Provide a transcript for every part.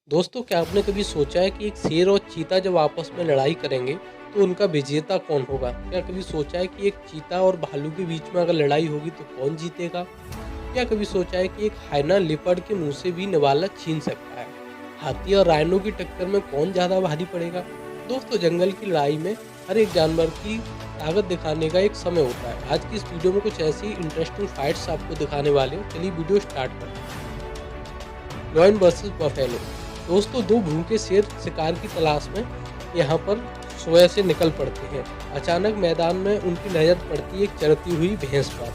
दोस्तों, क्या आपने कभी सोचा है कि एक शेर और चीता जब आपस में लड़ाई करेंगे तो उनका विजेता कौन होगा? क्या कभी सोचा है कि एक चीता और भालू के बीच में अगर लड़ाई होगी तो कौन जीतेगा? या कभी सोचा है कि एक हाइना लिपर्ड के मुंह से भी निवाला छीन सकता है? हाथी और राइनो की टक्कर में कौन ज़्यादा भारी पड़ेगा? दोस्तों, जंगल की लड़ाई में हर एक जानवर की ताकत दिखाने का एक समय होता है। आज की इस वीडियो में कुछ ऐसी इंटरेस्टिंग फाइट्स आपको दिखाने वाले हैं। चलिए वीडियो स्टार्ट करते हैं। Lion versus buffalo. दोस्तों, दो भूखे शेर शिकार की तलाश में यहाँ पर सोया से निकल पड़ते हैं। अचानक मैदान में उनकी नज़र पड़ती है एक चरती हुई भैंस पर।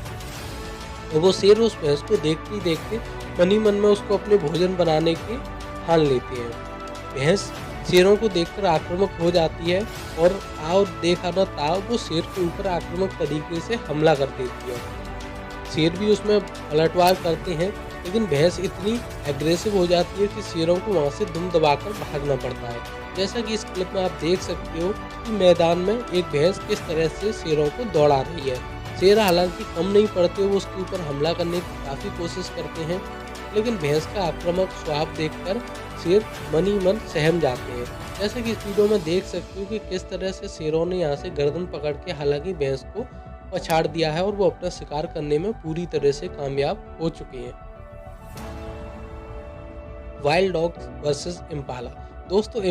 और वो शेर उस भैंस को देखते ही देखते मन ही मन में उसको अपने भोजन बनाने की ठान लेते हैं। भैंस शेरों को देखकर आक्रामक हो जाती है और आओ देखा न ताओ वो शेर के ऊपर आक्रामक तरीके से हमला कर देती है। शेर भी उसमें पलटवार करते हैं, लेकिन भैंस इतनी एग्रेसिव हो जाती है कि शेरों को वहाँ से दुम दबाकर भागना पड़ता है। जैसा कि इस क्लिप में आप देख सकते हो कि मैदान में एक भैंस किस तरह से शेरों को दौड़ा रही है। शेर हालांकि कम नहीं पड़ते, वो उसके ऊपर हमला करने की काफ़ी कोशिश करते हैं, लेकिन भैंस का आक्रामक स्वभाव देखकर शेर मन ही मन सहम जाते हैं। जैसा कि इस वीडियो में देख सकते हो कि किस तरह से शेरों ने यहाँ से गर्दन पकड़ के हालांकि भैंस को पछाड़ दिया है और वो अपना शिकार करने में पूरी तरह से कामयाब हो चुके हैं। Wild dog versus Impala. दोस्तों,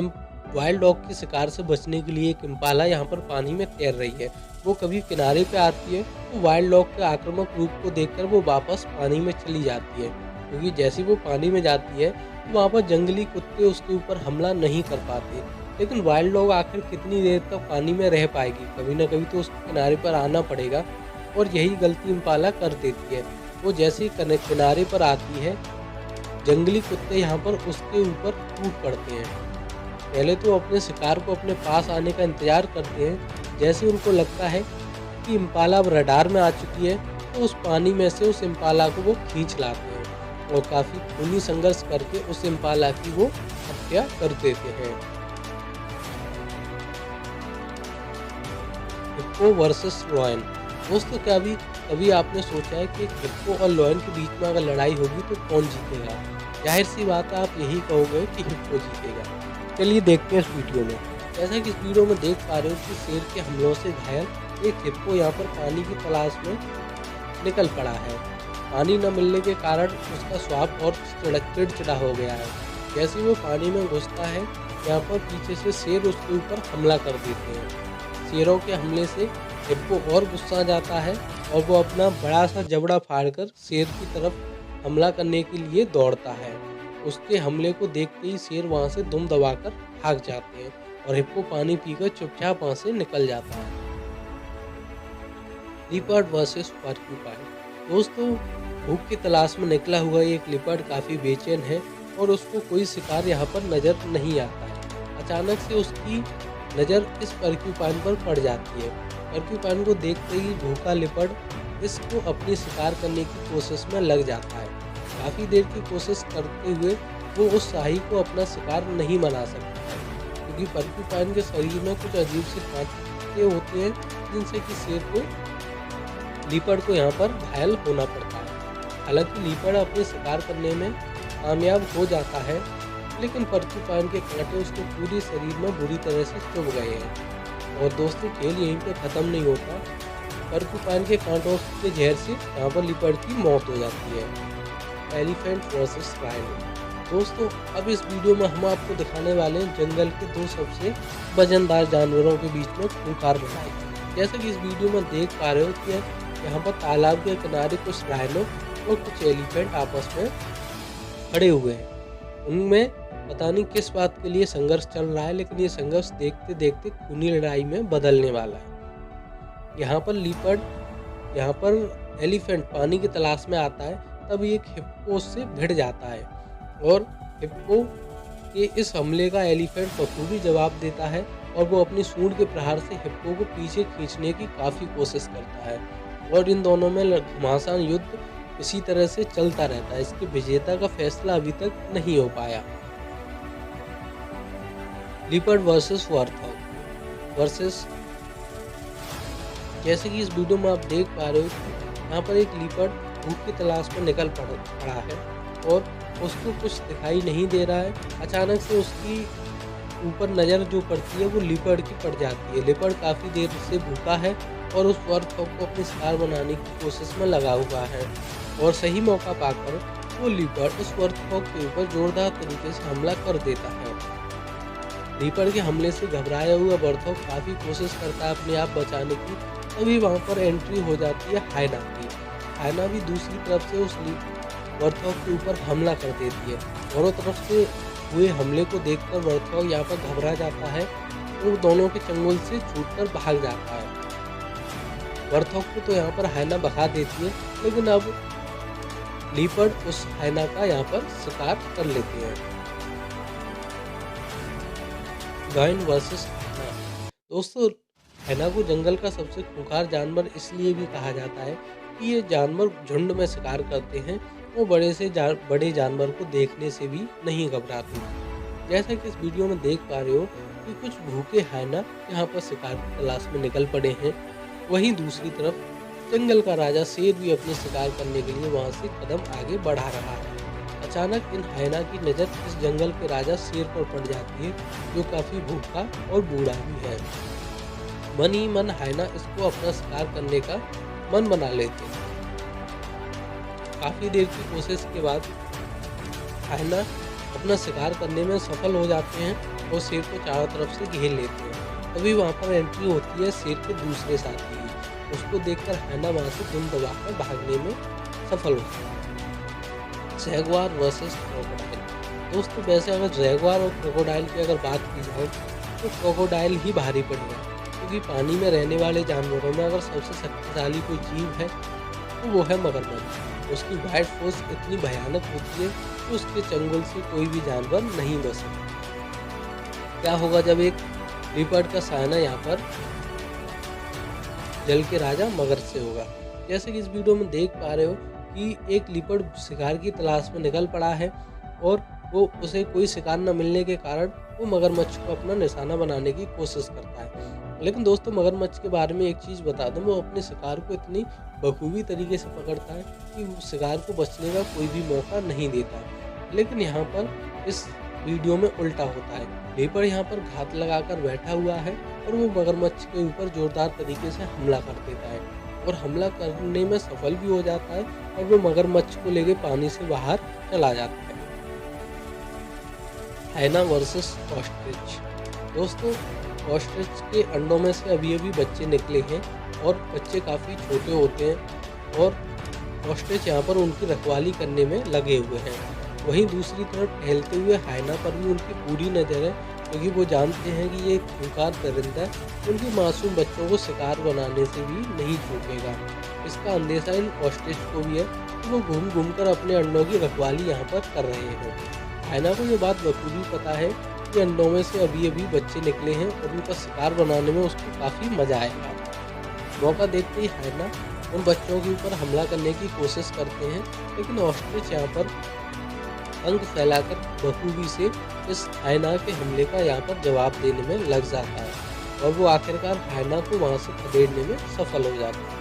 वाइल्ड डॉग के शिकार से बचने के लिए एक इम्पाला यहाँ पर पानी में तैर रही है। वो कभी किनारे पे आती है तो वाइल्ड डॉग के आक्रामक रूप को देखकर वो वापस पानी में चली जाती है, क्योंकि जैसे वो पानी में जाती है तो वहाँ पर जंगली कुत्ते उसके ऊपर हमला नहीं कर पाते। लेकिन वाइल्ड डॉग आखिर कितनी देर तक पानी में रह पाएगी? कभी ना कभी तो उसको किनारे पर आना पड़ेगा, और यही गलती इम्पाला कर देती है। वो जैसे ही किनारे पर आती है, जंगली कुत्ते यहाँ पर उसके ऊपर टूट पड़ते हैं। पहले तो अपने शिकार को अपने पास आने का इंतजार करते हैं। जैसे उनको लगता है कि इम्पाला अब रडार में आ चुकी है, तो उस पानी में से उस इम्पाला को वो खींच लाते हैं और काफ़ी खूनी संघर्ष करके उस इम्पाला की वो हत्या कर देते हैं। Hippo versus lion. दोस्तों, क्या अभी कभी आपने सोचा है कि एक हिप्पो और लॉयन के बीच में अगर लड़ाई होगी तो कौन जीतेगा? जाहिर सी बात है, आप यही कहोगे कि हिप्पो जीतेगा। चलिए देखते हैं इस वीडियो में। जैसा कि इस वीडियो में देख पा रहे हो कि शेर के हमलों से घायल एक हिप्पो यहाँ पर पानी की तलाश में निकल पड़ा है। पानी न मिलने के कारण उसका स्वाद और चिड़चिड़ा हो गया है। जैसे वो पानी में घुसता है, यहाँ पर पीछे से शेर उसके ऊपर हमला कर देते हैं। शेरों के हमले से हिप्पो और गुस्सा जाता है और वो अपना बड़ा सा जबड़ा फाड़कर शेर की तरफ हमला करने के लिए दौड़ता है। उसके हमले को देखते ही शेर वहां से दुम दबाकर भाग जाते हैं और हिप्पो पानी पीकर चुपचाप वहां से निकल जाता है। Leopard versus porcupine. दोस्तों, भूख की तलाश में निकला हुआ एक लिपर्ड काफ़ी बेचैन है और उसको कोई शिकार यहाँ पर नज़र नहीं आता है। अचानक से उसकी नज़र इस पोर्क्यूपाइन पर पड़ जाती है। पोर्क्यूपाइन को देखते ही भूखा लिपर्ड इसको अपनी शिकार करने की कोशिश में लग जाता है। काफ़ी देर की कोशिश करते हुए वो उस शाही को अपना शिकार नहीं बना सकता है, क्योंकि पोर्क्यूपाइन के शरीर में कुछ अजीब से कांटे होते हैं जिनसे कि शेर को लीपर्ड को यहाँ पर घायल होना पड़ता है। हालांकि लीपर्ड अपने शिकार करने में कामयाब हो जाता है, लेकिन पोर्क्यूपाइन के कांटे उसके पूरे शरीर में बुरी तरह से चुभ गए हैं। और दोस्तों, खेल यहीं पे ख़त्म नहीं होता। पोर्क्यूपाइन के कांटों के जहर से यहाँ पर लीपर्ड की मौत हो जाती है। Elephant versus rhino. दोस्तों, अब इस वीडियो में हम आपको दिखाने वाले हैं जंगल के दो सबसे वजनदार जानवरों के बीच में खूंखार लड़ाई। जैसे कि इस वीडियो में देख पा रहे हो कि यहाँ पर तालाब के किनारे कुछ राइनो और कुछ एलिफेंट आपस में खड़े हुए हैं। उनमें पता नहीं किस बात के लिए संघर्ष चल रहा है, लेकिन ये संघर्ष देखते देखते खूनी लड़ाई में बदलने वाला है। यहाँ पर एलिफेंट पानी की तलाश में आता है, तब एक हिप्पो से भिड़ जाता है और हिप्पो के इस हमले का एलिफेंट बखूबी जवाब देता है और वो अपनी सूंड के प्रहार से हिप्पो को पीछे खींचने की काफ़ी कोशिश करता है और इन दोनों में घमासान युद्ध इसी तरह से चलता रहता है। इसके विजेता का फैसला अभी तक नहीं हो पाया। Leopard versus warthog versus. जैसे कि इस वीडियो में आप देख पा रहे हो कि यहाँ पर एक लिपर्ड भूख की तलाश में निकल पड़ा है और उसको कुछ दिखाई नहीं दे रहा है। अचानक से उसकी ऊपर नज़र जो पड़ती है वो लिपर्ड की पड़ जाती है। लिपर्ड काफ़ी देर से भूखा है और उस वर्थॉग को अपनी शिकार बनाने की कोशिश में लगा हुआ है, और सही मौका पाकर वो लिपर्ड उस वर्थॉग के ऊपर जोरदार तरीके से हमला कर देता है। लिपर्ड के हमले से घबराया हुआ वर्थॉग काफ़ी कोशिश करता है अपने आप बचाने की, तभी वहाँ पर एंट्री हो जाती है हाइना की। हाइना भी दूसरी तरफ से उस वर्थॉग के ऊपर हमला कर देती है। दोनों तरफ से हुए हमले को देखकर वर्थॉग यहाँ पर घबरा जाता है और दोनों के चंगुल से छूटकर भाग जाता है। वर्थॉग को तो यहाँ पर हाइना भगा देती है, लेकिन अब लिपर्ड उस हाइना का यहाँ पर शिकार कर लेते हैं। Lion versus hyena. दोस्तों, हाइना को जंगल का सबसे खूंखार जानवर इसलिए भी कहा जाता है कि ये जानवर झुंड में शिकार करते हैं। वो बड़े जानवर को देखने से भी नहीं घबराते। जैसा कि इस वीडियो में देख पा रहे हो कि कुछ भूखे हाइना यहाँ पर शिकार की तलाश में निकल पड़े हैं। वहीं दूसरी तरफ जंगल का राजा शेर भी अपने शिकार करने के लिए वहाँ से कदम आगे बढ़ा रहा है। अचानक इन हाइना की नज़र इस जंगल के राजा शेर पर पड़ जाती है, जो काफ़ी भूखा और बूढ़ा भी है। मन ही मन हाइना इसको अपना शिकार करने का मन बना लेते हैं। काफ़ी देर की कोशिश के बाद हाइना अपना शिकार करने में सफल हो जाते हैं और शेर को चारों तरफ से घेर लेते हैं। तभी वहाँ पर एंट्री होती है शेर के दूसरे साथी की। उसको देखकर हाइना वहाँ से दुम दबाकर भागने में सफल होता है। Jaguar versus crocodile. दोस्तों, वैसे अगर जैगुआर और क्रोकोडाइल की अगर बात की जाए तो क्रोकोडाइल ही भारी पड़ेगा, क्योंकि पानी में रहने वाले जानवरों में अगर सबसे शक्तिशाली कोई जीव है तो वो है मगरमच्छ। उसकी वाइट फोर्स इतनी भयानक होती है कि उसके चंगुल से कोई भी जानवर नहीं बच सकता। क्या होगा जब एक लिपर्ड का सामना यहाँ पर जल के राजा मगर से होगा। जैसे कि इस वीडियो में देख पा रहे हो कि एक लिपर्ड शिकार की तलाश में निकल पड़ा है और वो उसे कोई शिकार न मिलने के कारण वो मगरमच्छ को अपना निशाना बनाने की कोशिश करता है। लेकिन दोस्तों, मगरमच्छ के बारे में एक चीज़ बता दूं, वो अपने शिकार को इतनी बखूबी तरीके से पकड़ता है कि शिकार को बचने का कोई भी मौका नहीं देता। लेकिन यहाँ पर इस वीडियो में उल्टा होता है। लिपर्ड यहाँ पर घात लगाकर बैठा हुआ है और वो मगरमच्छ के ऊपर जोरदार तरीके से हमला कर देता है और हमला करने में सफल भी हो जाता है और वो मगरमच्छ को लेके पानी से बाहर चला जाता है। हाइना वर्सेस ऑस्ट्रिच। दोस्तों, ऑस्ट्रिच के अंडों में से अभी अभी बच्चे निकले हैं और बच्चे काफ़ी छोटे होते हैं और ऑस्ट्रिच यहाँ पर उनकी रखवाली करने में लगे हुए हैं। वहीं दूसरी तरफ टहलते हुए हाइना पर भी उनकी पूरी नज़र है, क्योंकि वो जानते हैं कि ये एक खूंखार दरिंदा उनके मासूम बच्चों को शिकार बनाने से भी नहीं चूकेगा। इसका अंदेशा इन ऑस्ट्रिच को भी है कि वो घूम घूम कर अपने अंडों की रखवाली यहाँ पर कर रहे हैं। हाइना को ये बात बखूबी पता है कि अंडों में से अभी अभी बच्चे निकले हैं और उनका शिकार बनाने में उसको काफ़ी मजा आएगा। मौका देखते ही हाइना उन बच्चों के ऊपर हमला करने की कोशिश करते हैं, लेकिन ऑस्ट्रिच यहाँ पर पंख फैलाकर बखूबी से इस हाइना के हमले का यहाँ पर जवाब देने में लग जाता है और वो आखिरकार हाइना को वहाँ से खदेड़ने में सफल हो जाता है।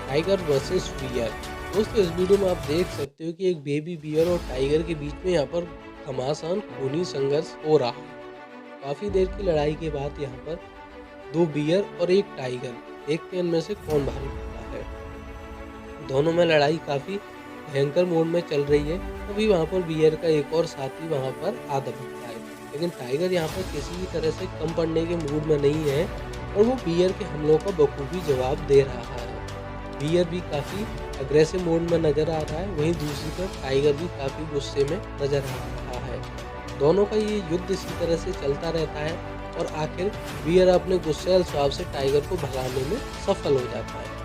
Tiger versus bear. दोस्तों, इस वीडियो में आप देख सकते हो कि एक बेबी बियर और टाइगर के बीच में यहाँ पर घमासान खूनी संघर्ष हो रहा है। काफ़ी देर की लड़ाई के बाद यहाँ पर दो बियर और एक टाइगर, देखते हैं इनमें से कौन भारी पड़ता है। दोनों में लड़ाई काफ़ी भयंकर मोड में चल रही है। तभी वहाँ पर बियर का एक और साथी वहाँ पर आ दबकता है, लेकिन टाइगर यहाँ पर किसी भी तरह से कम पड़ने के मूड में नहीं है और वो बियर के हमलों का बखूबी जवाब दे रहा है। बियर भी काफ़ी अग्रेसिव मोड में नज़र आ रहा है, वहीं दूसरी तरफ टाइगर भी काफ़ी गुस्से में नज़र आ रहा है। दोनों का ये युद्ध इसी तरह से चलता रहता है और आखिर बियर अपने गुस्सैल स्वभाव से टाइगर को भगाने में सफल हो जाता है।